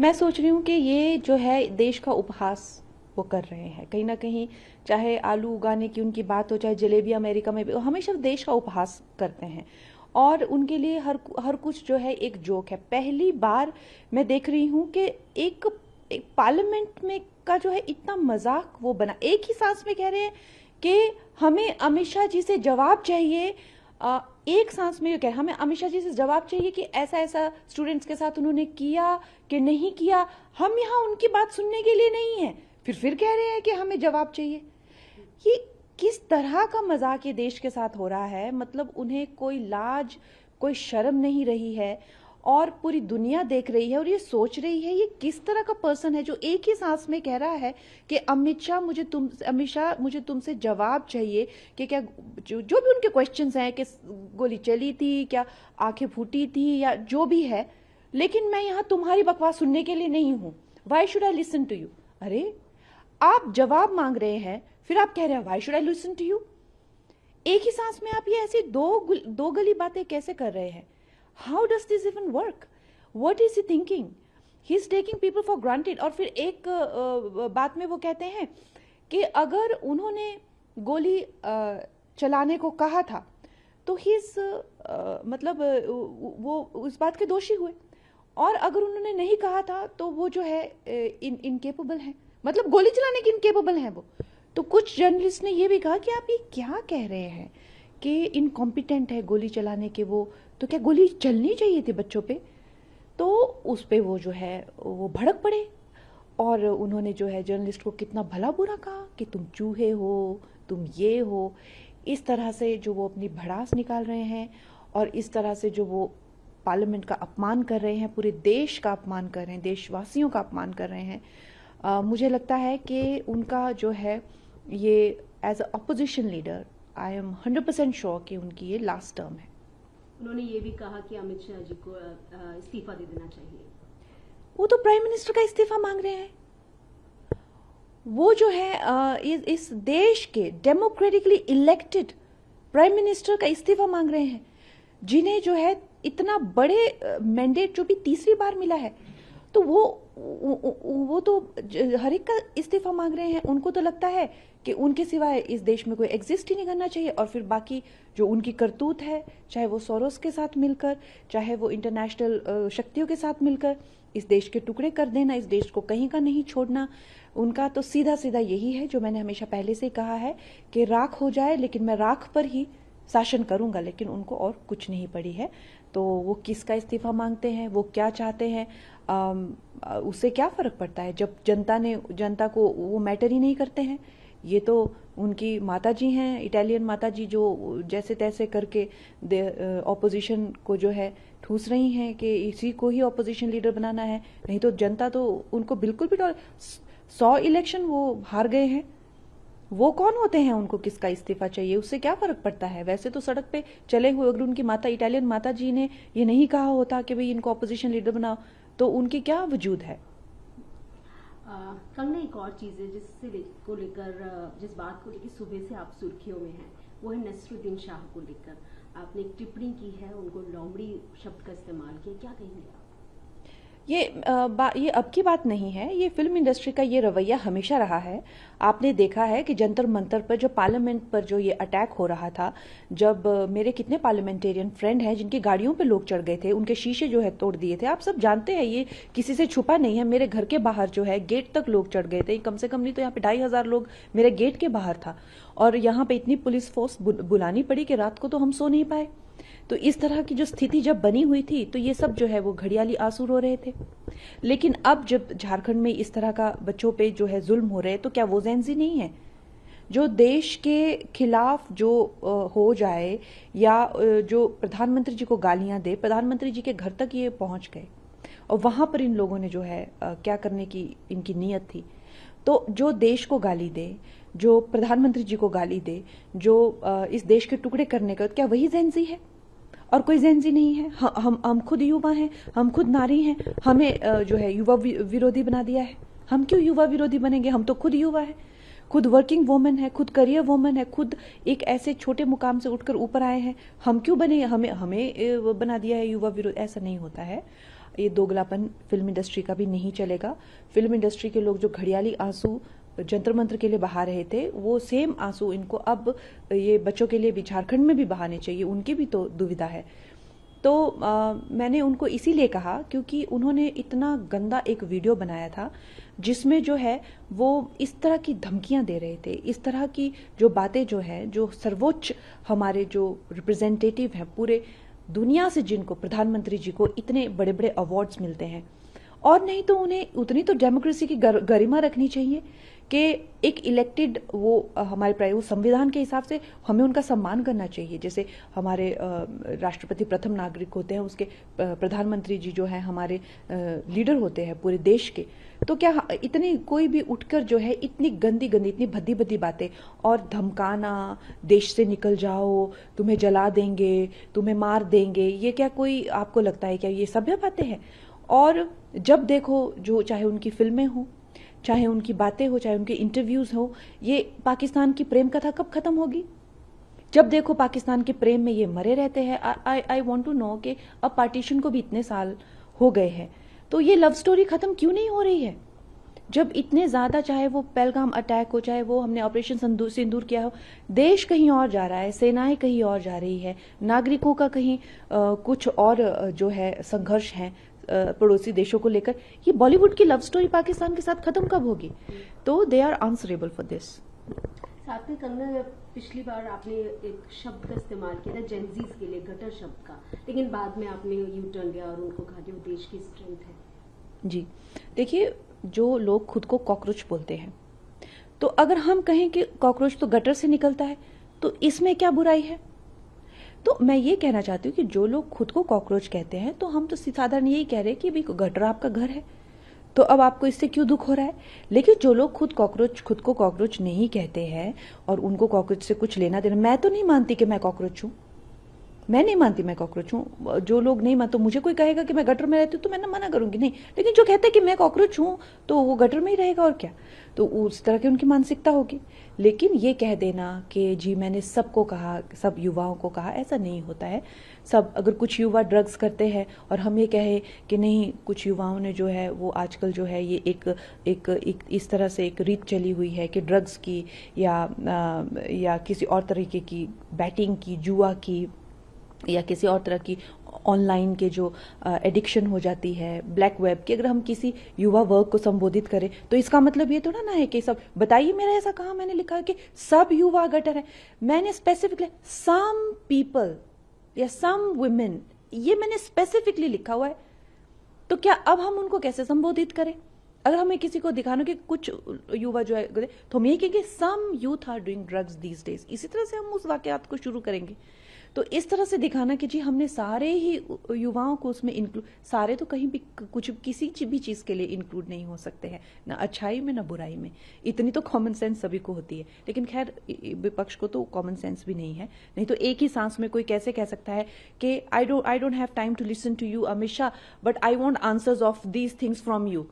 मैं सोच रही हूँ कि ये जो है देश का उपहास वो कर रहे हैं कहीं ना कहीं। चाहे आलू उगाने की उनकी बात हो, चाहे जलेबी अमेरिका में भी, हमेशा देश का उपहास करते हैं। और उनके लिए हर हर कुछ जो है एक जोक है। पहली बार मैं देख रही हूँ कि एक, एक पार्लियामेंट में का जो है इतना मजाक वो बना, एक ही सांस में कह रहे हैं कि हमें अमित शाह जी से जवाब चाहिए। एक सांस में ये कह, हमें अमित शाह जी से जवाब चाहिए कि ऐसा ऐसा स्टूडेंट्स के साथ उन्होंने किया कि नहीं किया। हम यहाँ उनकी बात सुनने के लिए नहीं है, फिर कह रहे हैं कि हमें जवाब चाहिए। ये किस तरह का मजाक ये देश के साथ हो रहा है? मतलब उन्हें कोई लाज, कोई शर्म नहीं रही है। और पूरी दुनिया देख रही है और ये सोच रही है ये किस तरह का पर्सन है जो एक ही सांस में कह रहा है कि अमित शाह मुझे तुमसे जवाब चाहिए कि क्या जो भी उनके क्वेश्चंस हैं कि गोली चली थी क्या, आंखें फूटी थी या जो भी है, लेकिन मैं यहाँ तुम्हारी बकवास सुनने के लिए नहीं हूं। Why should I listen to you? अरे आप जवाब मांग रहे हैं, फिर आप कह रहे हैं why should I listen to you. एक ही सांस में आप ये ऐसी दो गली बातें कैसे कर रहे हैं? How does this even work? What is he thinking? He is taking people for granted. और फिर एक बात में वो कहते हैं कि अगर उन्होंने गोली चलाने को कहा था तो ही मतलब वो उस बात के दोषी हुए, और अगर उन्होंने नहीं कहा था तो वो जो है इनकेपेबल है, मतलब गोली चलाने के इनकेपेबल हैं वो। तो कुछ जर्नलिस्ट ने ये भी कहा कि आप ये क्या कह रहे हैं कि इनकॉम्पिटेंट है गोली चलाने के वो, तो क्या गोली चलनी चाहिए थी बच्चों पे? तो उस पे वो जो है वो भड़क पड़े और उन्होंने जो है जर्नलिस्ट को कितना भला बुरा कहा कि तुम चूहे हो, तुम ये हो। इस तरह से जो वो अपनी भड़ास निकाल रहे हैं और इस तरह से जो वो पार्लियामेंट का अपमान कर रहे हैं, पूरे देश का अपमान कर रहे हैं, देशवासियों का अपमान कर रहे हैं। मुझे लगता है कि उनका जो है ये as a opposition leader I am 100% sure कि उनकी ये लास्ट टर्म है। उन्होंने ये भी कहा कि अमित शाह जी को इस्तीफा दे देना चाहिए। वो तो प्राइम मिनिस्टर का इस्तीफा मांग रहे हैं। वो जो है इस देश के डेमोक्रेटिकली इलेक्टेड प्राइम मिनिस्टर का इस्तीफा मांग रहे हैं, जिन्हें जो है इतना बड़े मैंडेट जो भी तीसरी बार मिला है। तो वो तो हर एक का इस्तीफा मांग रहे हैं। उनको तो लगता है कि उनके सिवाय इस देश में कोई एग्जिस्ट ही नहीं करना चाहिए। और फिर बाकी जो उनकी करतूत है, चाहे वो सोरोस के साथ मिलकर, चाहे वो इंटरनेशनल शक्तियों के साथ मिलकर इस देश के टुकड़े कर देना, इस देश को कहीं का नहीं छोड़ना, उनका तो सीधा सीधा यही है जो मैंने हमेशा पहले से ही कहा है कि राख हो जाए लेकिन मैं राख पर ही शासन करूंगा। लेकिन उनको और कुछ नहीं पड़ी है। तो वो किसका इस्तीफा मांगते हैं, वो क्या चाहते हैं, उससे क्या फर्क पड़ता है जब जनता को वो मैटर ही नहीं करते हैं। ये तो उनकी माताजी हैं, इटालियन माताजी, जो जैसे तैसे करके ऑपोजिशन को जो है ठूस रही हैं कि इसी को ही ऑपोजिशन लीडर बनाना है। नहीं तो जनता तो उनको बिल्कुल भी 100 इलेक्शन वो हार गए हैं। वो कौन होते हैं उनको किसका इस्तीफा चाहिए, उससे क्या फर्क पड़ता है? वैसे तो सड़क पे चले हुए अगर उनकी इटालियन माता जी ने ये नहीं कहा होता कि भाई इनको ऑपोजिशन लीडर बनाओ, तो उनकी क्या वजूद है? कंगना, एक और चीज है जिस बात को लेकर सुबह से आप सुर्खियों में हैं, वो है नसरुद्दीन शाह को लेकर आपने एक टिप्पणी की है, उनको लोमड़ी शब्द का इस्तेमाल किया, क्या कहेंगे आप? ये अब की बात नहीं है, ये फिल्म इंडस्ट्री का ये रवैया हमेशा रहा है। आपने देखा है कि जंतर मंतर पर जो पार्लियामेंट पर जो ये अटैक हो रहा था, जब मेरे कितने पार्लियामेंटेरियन फ्रेंड हैं जिनकी गाड़ियों पे लोग चढ़ गए थे, उनके शीशे जो है तोड़ दिए थे। आप सब जानते हैं, ये किसी से छुपा नहीं है। मेरे घर के बाहर जो है गेट तक लोग चढ़ गए थे, कम से कम नहीं तो यहाँ पे 2500 लोग मेरे गेट के बाहर था। और यहाँ पे इतनी पुलिस फोर्स बुलानी पड़ी कि रात को तो हम सो नहीं पाए। तो इस तरह की जो स्थिति जब बनी हुई थी तो ये सब जो है वो घड़ियाली आंसू रो रहे थे। लेकिन अब जब झारखंड में इस तरह का बच्चों पे जो है जुल्म हो रहे हैं, तो क्या वो जेंजी नहीं है जो देश के खिलाफ जो हो जाए, या जो प्रधानमंत्री जी को गालियां दे? प्रधानमंत्री जी के घर तक ये पहुंच गए और वहां पर इन लोगों ने जो है क्या करने की इनकी नीयत थी। तो जो देश को गाली दे, जो प्रधानमंत्री जी को गाली दे, जो इस देश के टुकड़े करने का, क्या वही जेंजी है? और कोई जेंजी नहीं है। हम खुद युवा हैं, हम खुद नारी हैं, हमें जो है युवा विरोधी बना दिया है। हम क्यों युवा विरोधी बनेंगे? हम तो खुद युवा है, खुद वर्किंग वुमेन है, खुद करियर वुमेन है, खुद एक ऐसे छोटे मुकाम से उठकर ऊपर आए हैं। हम क्यों बने? हमें बना दिया है युवा विरोधी। ऐसा नहीं होता है। ये दोगलापन फिल्म इंडस्ट्री का भी नहीं चलेगा। फिल्म इंडस्ट्री के लोग जो घड़ियाली आंसू जंतर मंतर के लिए बहा रहे थे, वो सेम आंसू इनको अब ये बच्चों के लिए भी झारखंड में भी बहाने चाहिए, उनकी भी तो दुविधा है। तो मैंने उनको इसीलिए कहा क्योंकि उन्होंने इतना गंदा एक वीडियो बनाया था जिसमें जो है वो इस तरह की धमकियां दे रहे थे, इस तरह की जो बातें जो है, जो सर्वोच्च हमारे जो रिप्रेजेंटेटिव हैं पूरे दुनिया से, जिनको प्रधानमंत्री जी को इतने बड़े बड़े अवार्ड्स मिलते हैं, और नहीं तो उन्हें उतनी तो डेमोक्रेसी की गरिमा रखनी चाहिए कि एक इलेक्टेड वो हमारे संविधान के हिसाब से हमें उनका सम्मान करना चाहिए। जैसे हमारे राष्ट्रपति प्रथम नागरिक होते हैं, उसके प्रधानमंत्री जी जो है हमारे लीडर होते हैं पूरे देश के। तो क्या इतनी कोई भी उठकर जो है इतनी गंदी गंदी, इतनी भद्दी भद्दी बातें और धमकाना, देश से निकल जाओ, तुम्हें जला देंगे, तुम्हें मार देंगे, ये क्या कोई आपको लगता है क्या ये सभ्य बातें हैं? और जब देखो जो चाहे उनकी फिल्में हो, चाहे उनकी बातें हो, चाहे उनके इंटरव्यूज हो, ये पाकिस्तान की प्रेम कथा कब खत्म होगी? जब देखो पाकिस्तान के प्रेम में ये मरे रहते हैं। आई वांट टू नो कि अब पार्टीशन को भी इतने साल हो गए हैं, तो ये लव स्टोरी खत्म क्यों नहीं हो रही है? जब इतने ज्यादा, चाहे वो पहलगाम अटैक हो, चाहे वो हमने ऑपरेशन सिंदूर किया हो, देश कहीं और जा रहा है, सेनाएं कहीं और जा रही है, नागरिकों का कहीं कुछ और जो है संघर्ष है पड़ोसी देशों को लेकर। ये बॉलीवुड की लव स्टोरी पाकिस्तान के साथ खत्म कब होगी? तो they are answerable for this. साथ में कंगना, पिछली बार आपने एक शब्द का इस्तेमाल किया था जेनजीज के लिए, गटर शब्द का, लेकिन बाद में आपने यू टर्न लिया और उनको कहा कि वो देश की स्ट्रेंथ है। जी देखिए, जो लोग खुद को कॉकरोच बोलते हैं, तो अगर हम कहें कि कॉकरोच तो गटर से निकलता है, तो इसमें क्या बुराई है? तो मैं ये कहना चाहती हूँ कि जो लोग खुद को कॉकरोच कहते हैं, तो हम तो साधारण यही कह रहे हैं कि भाई गटर आपका घर है, तो अब आपको इससे क्यों दुख हो रहा है? लेकिन जो लोग खुद को कॉकरोच नहीं कहते हैं और उनको कॉकरोच से कुछ लेना देना, मैं तो नहीं मानती कि मैं कॉकरोच हूं, मैं नहीं मानती मैं कॉकरोच हूं। जो लोग नहीं मानते, तो मुझे कोई कहेगा कि मैं गटर में रहती हूँ तो मैं मना करूंगी नहीं, लेकिन जो कहते हैं कि मैं कॉकरोच हूं तो वो गटर में ही रहेगा और क्या, तो उस तरह की उनकी मानसिकता होगी। लेकिन ये कह देना कि जी मैंने सबको कहा, सब युवाओं को कहा, ऐसा नहीं होता है। सब, अगर कुछ युवा ड्रग्स करते हैं और हम ये कहें कि नहीं, कुछ युवाओं ने जो है वो आजकल जो है ये एक इस तरह से एक रीत चली हुई है कि ड्रग्स की या किसी और तरीके की बैटिंग की, जुआ की, या किसी और तरह की ऑनलाइन के जो एडिक्शन हो जाती है, ब्लैक वेब की, अगर हम किसी युवा वर्ग को संबोधित करें तो इसका मतलब ये थोड़ा ना है कि सब, बताइए मेरा ऐसा कहाँ मैंने लिखा है कि सब युवा गटर है? मैंने स्पेसिफिकली सम पीपल या सम वुमेन, ये मैंने स्पेसिफिकली लिखा हुआ है। तो क्या अब हम उनको कैसे संबोधित करें? अगर हमें किसी को दिखाना कि कुछ युवा जो है, तो हम यही कहेंगे some youth are doing drugs these days, इसी तरह से हम उस वाकयात को शुरू करेंगे। तो इस तरह से दिखाना कि जी हमने सारे ही युवाओं को उसमें इंक्लूड, सारे तो कहीं भी कुछ किसी भी चीज के लिए इंक्लूड नहीं हो सकते हैं, ना अच्छाई में ना बुराई में। इतनी तो कॉमन सेंस सभी को होती है, लेकिन खैर विपक्ष को तो कॉमन सेंस भी नहीं है। नहीं तो एक ही सांस में कोई कैसे कह सकता है कि I don't have time to listen to you Amit Shah, but I want answers of these things from you.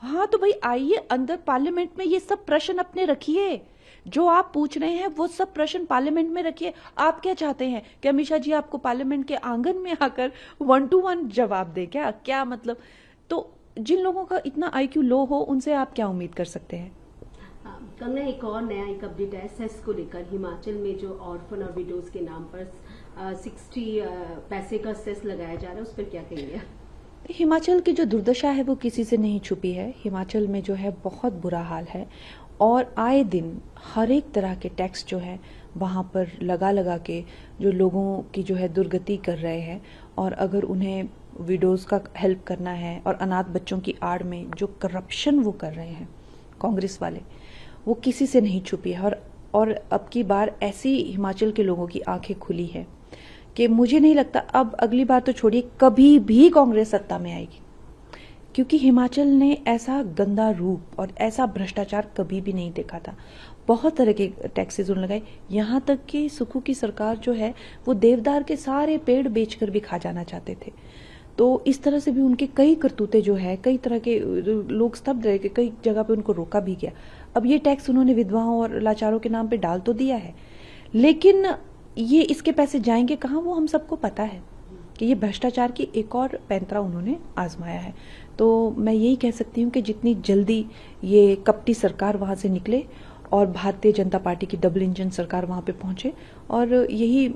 हाँ तो भाई आइए अंदर पार्लियामेंट में ये सब प्रश्न अपने रखिए, जो आप पूछ रहे हैं वो सब प्रश्न पार्लियामेंट में रखिए। आप क्या चाहते हैं कि अमित शाह जी आपको पार्लियामेंट के आंगन में आकर 1-to-1 जवाब दे? क्या मतलब? तो जिन लोगों का इतना आईक्यू लो हो, उनसे आप क्या उम्मीद कर सकते हैं? कंगना, एक और नया एक अपडेट है सेस को लेकर। हिमाचल में जो ऑर्फन और विडोज के नाम पर 60 पैसे का सेस लगाया जा रहा है, उस पर क्या कहेंगे? हिमाचल की जो दुर्दशा है वो किसी से नहीं छुपी है। हिमाचल में जो है बहुत बुरा हाल है और आए दिन हर एक तरह के टैक्स जो है वहाँ पर लगा के जो लोगों की जो है दुर्गति कर रहे हैं। और अगर उन्हें विडोज का हेल्प करना है और अनाथ बच्चों की आड़ में जो करप्शन वो कर रहे हैं कांग्रेस वाले, वो किसी से नहीं छुपी है। और अब की बार ऐसी हिमाचल के लोगों की आंखें खुली है कि मुझे नहीं लगता अब अगली बार तो छोड़िए, कभी भी कांग्रेस सत्ता में आएगी, क्योंकि हिमाचल ने ऐसा गंदा रूप और ऐसा भ्रष्टाचार कभी भी नहीं देखा था। बहुत तरह के टैक्सेस उन्होंने लगाए, यहाँ तक कि सुक्खू की सरकार जो है वो देवदार के सारे पेड़ बेचकर भी खा जाना चाहते थे। तो इस तरह से भी उनके कई करतूते जो है, कई तरह के लोग स्तब्ध रहे, कई जगह पे उनको रोका भी गया। अब ये टैक्स उन्होंने विधवाओं और लाचारों के नाम पे डाल तो दिया है, लेकिन ये इसके पैसे जाएंगे कहाँ वो हम सबको पता है। कि ये भ्रष्टाचार की एक और पैंतरा उन्होंने आजमाया है। तो मैं यही कह सकती हूँ कि जितनी जल्दी ये कपटी सरकार वहाँ से निकले और भारतीय जनता पार्टी की डबल इंजन सरकार वहाँ पे पहुंचे, और यही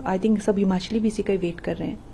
आई थिंक सब हिमाचली भी इसी का वेट कर रहे हैं।